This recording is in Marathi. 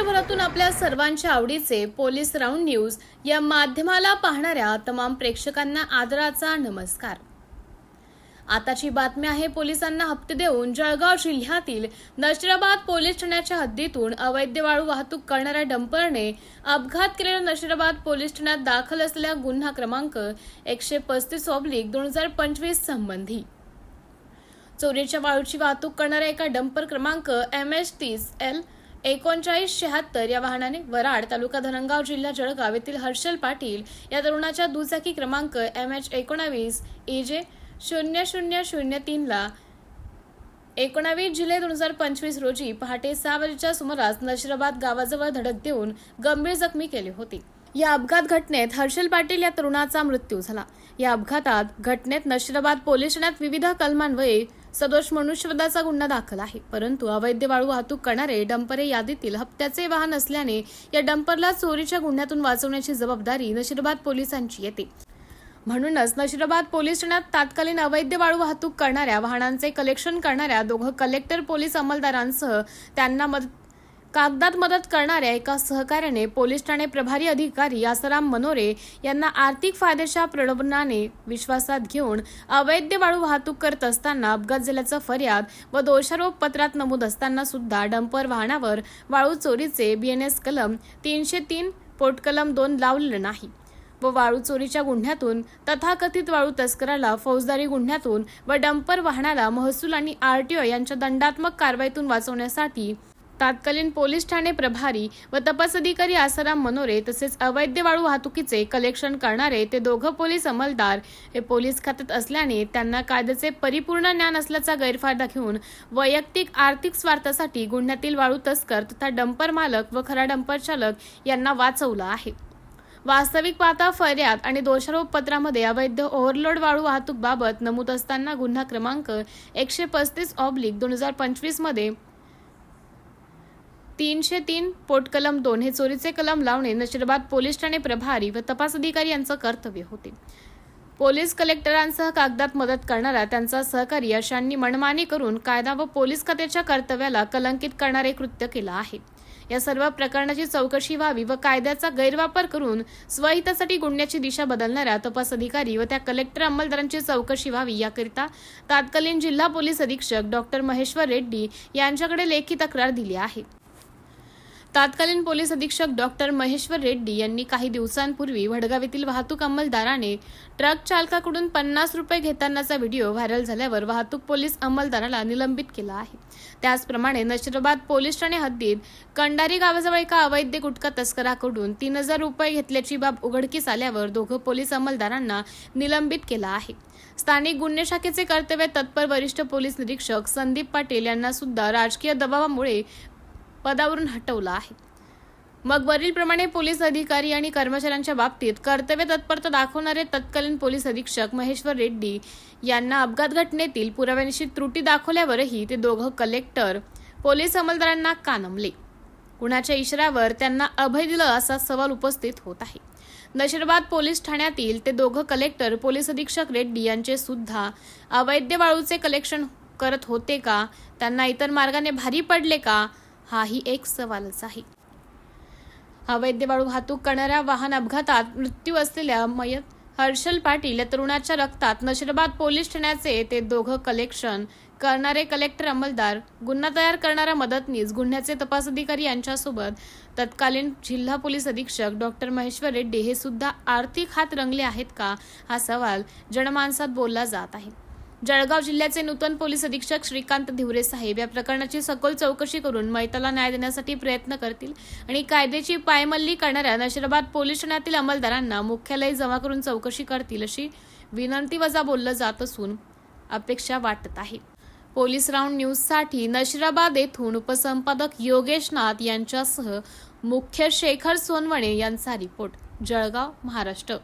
महाराष्ट्रभरातून आपल्या सर्वांच्या आवडीचे पोलीस राऊंड न्यूज या माध्यमाला पाहणाऱ्या तमाम प्रेक्षकांना आदराचा नमस्कार। आताची बातमी आहे, पोलिसांना हप्ते देऊन जळगाव जिल्ह्यातील नशिराबाद पोलीस ठाण्याच्या हद्दीतून अवैध वाळू वाहतूक करणाऱ्या डंपरने अपघात केलेल्या नशिराबाद पोलीस ठाण्यात दाखल असलेल्या गुन्हा क्रमांक 135/2025 संबंधी चोरीच्या वाळूची वाहतूक करणाऱ्या एका डंपर क्रमांक MH30L 3976 या वाहनाने वराड तालुका धरणगाव जिल्हा जळगाव येथील हर्षल पाटील या तरुणाच्या दुचाकी क्रमांक MH19 EJ 0003 ला 19 जुलै 2025 रोजी पहाटे 6 वाजेच्या सुमारास नशिराबाद गावाजवळ धडक देऊन गंभीर जखमी केले होते। या अपघात घटनेत हर्षल पाटील या तरुणाचा मृत्यू झाला। या अपघातात घटनेत नशिराबाद पोलीस ठाण्यात विविध कलमान्वये सदोष मनुष्यवधाचा गुन्हा दाखल आहे, परंतु अवैध वाळू वाहतूक करणारे डंपर हे यादीतील हप्त्याचे वाहन असल्याने या डंपरला चोरीच्या गुन्ह्यातून वाचवण्याची जबाबदारी नशिराबाद पोलिसांची येते। म्हणूनच नशिराबाद पोलीस ठाण्यात तात्कालीन अवैध वाळू वाहतूक करणाऱ्या वाहनांचे कलेक्शन करणाऱ्या दोघं कलेक्टर पोलीस अंमलदारांसह त्यांना कागदात मदत करणाऱ्या एका सहकार्याने पोलीस ठाणे प्रभारी अधिकारी आसाराम मनोरे यांना आर्थिक फायद्याच्या प्रलोभनाने विश्वासात घेऊन अवैध वाळू वाहतूक करत असताना अपघात झाल्याचं फर्याद व दोषारोप पत्रात नमूद असताना सुद्धा डंपर वाहनावर वाळू चोरीचे BNS कलम 303 पोटकलम 2 लावलेले नाही व वाळू चोरीच्या गुन्ह्यातून तथाकथित वाळू तस्कराला फौजदारी गुन्ह्यातून व डंपर वाहनाला महसूल आणि RTO यांच्या दंडात्मक कारवाईतून वाचवण्यासाठी तात्कालीन पोलीस ठाणे प्रभारी व तपास अधिकारी आसाराम मनोरे तसेच अवैध वाळू वाहतुकीचे कलेक्शन करणारे ते दोघं पोलीस अंमलदार हे पोलीस खात्यात असल्याने त्यांना कायद्याचे परिपूर्ण ज्ञान असल्याचा गैरफायदा घेऊन वैयक्तिक आर्थिक स्वार्थासाठी गुन्ह्यातील वाळू तस्कर तथा डंपर मालक व खरा डंपर चालक यांना वाचवलं आहे। वास्तविक पाहता फर्याद आणि दोषारोप पत्रामध्ये अवैध ओव्हरलोड वाळू वाहतूक बाबत नमूद असताना गुन्हा क्रमांक 135/2025 मध्ये 303 पोटकलम 2 हे चोरीचे कलम लावणे नशिराबाद पोलीस ठाणे प्रभारी व तपास अधिकारी यांचं कर्तव्य होते। पोलीस कलेक्टरांसह कागदात मदत करणारा त्यांचा सहकारी अशांनी मनमानी करून कायदा व पोलीस खात्याच्या कर्तव्याला कलंकित करणारे कृत्य केलं आहे। या सर्व प्रकरणाची चौकशी व्हावी व कायद्याचा गैरवापर करून स्वहितासाठी गुन्ह्याची दिशा बदलणाऱ्या तपास अधिकारी व त्या कलेक्टर अंमलदारांची चौकशी व्हावी याकरिता तत्कालीन जिल्हा पोलीस अधीक्षक डॉक्टर महेश्वर रेड्डी यांच्याकडे लेखी तक्रार दिली आहे। तत्कालीन पोलीस अधीक्षक डॉक्टर महेश्वर रेड्डी यांनी काही दिवसांपूर्वी वडगाव येथील वाहतूक अंमलदाराने ट्रक चालकाकडून 50 रुपये घेतानाचा व्हिडिओ व्हायरल झाल्यावर वाहतूक पोलीस अंमलदाराला निलंबित केला आहे। त्याचप्रमाणे नशिराबाद पोलीस ठाणे हद्दीत कंडारी गावाजवळ एका अवैध गुटखा तस्कराकडून 3000 रुपये घेतल्याची बाब उघडकीस आल्यावर दोघं पोलीस अंमलदारांना निलंबित केलं आहे। स्थानिक गुन्हे शाखेचे कर्तव्य तत्पर वरिष्ठ पोलीस निरीक्षक संदीप पाटील यांना सुद्धा राजकीय दबावामुळे पदावरून हटवलं आहे। मग वरीलप्रमाणे पोलीस अधिकारी आणि कर्मचाऱ्यांच्या बाबतीत कर्तव्य तत्परता दाखवणारे तत्कालीन पोलीस अधीक्षक महेश्वर रेड्डी यांना अपघात घटनेतील पुराव्यानिशी त्रुटी दाखवल्यावरही ते दोघं कलेक्टर पोलीस अंमलदारांना का नमले, कुणाच्या इशाऱ्यावर त्यांना अभय दिलं असा सवाल उपस्थित होत आहे। नशिराबाद पोलीस ठाण्यातील ते दोघं कलेक्टर पोलीस अधीक्षक रेड्डी यांचे सुद्धा अवैध वाळूचे कलेक्शन करत होते का, त्यांना इतर मार्गाने भारी पडले का, हाही एक सवालच आहे। अवैध वाळू वाहतूक करणाऱ्या वाहन अपघातात मृत्यू असलेल्या मयत हर्षल पाटील या तरुणाच्या रक्तात नशिराबाद पोलीस ठाण्याचे ते दोघं कलेक्शन करणारे कलेक्टर अंमलदार, गुन्हा तयार करणारा मदतनीस, गुन्ह्याचे तपास अधिकारी यांच्यासोबत तत्कालीन जिल्हा पोलीस अधीक्षक डॉक्टर महेश्वर रेड्डी हे सुद्धा आर्थिक हात रंगले आहेत का, हा सवाल जनमानसात बोलला जात आहे। जळगाव जिल्ह्याचे नूतन पोलीस अधीक्षक श्रीकांत धिवरे साहेब या प्रकरणाची सखोल चौकशी करून मैताला न्याय देण्यासाठी प्रयत्न करतील आणि कायद्याची पायमल्ली करणाऱ्या नशिराबाद पोलीस ठाण्यातील अंमलदारांना मुख्यालय जमा करून चौकशी करतील अशी विनंती वजा बोललं जात असून अपेक्षा वाटत आहे। पोलीस राऊंड न्यूजसाठी नशिराबाद येथून उपसंपादक योगेश नाथ यांच्यासह मुख्य शेखर सोनवणे यांचा रिपोर्ट, जळगाव, महाराष्ट्र।